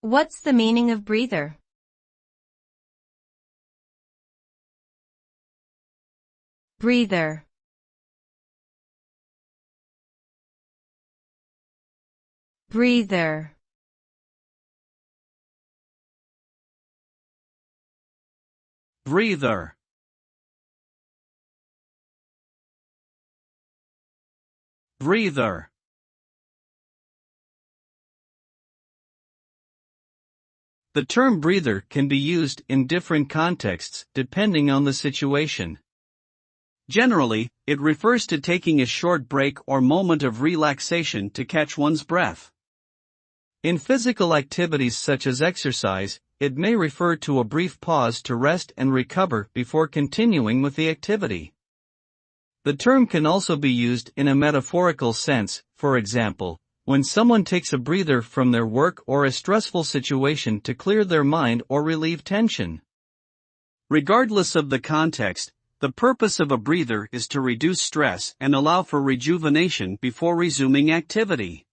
What's the meaning of breather? Breather. Breather. Breather. Breather. The term breather can be used in different contexts depending on the situation. Generally, it refers to taking a short break or moment of relaxation to catch one's breath. In physical activities such as exercise, it may refer to a brief pause to rest and recover before continuing with the activity. The term can also be used in a metaphorical sense, for example, when someone takes a breather from their work or a stressful situation to clear their mind or relieve tension. Regardless of the context, the purpose of a breather is to reduce stress and allow for rejuvenation before resuming activity.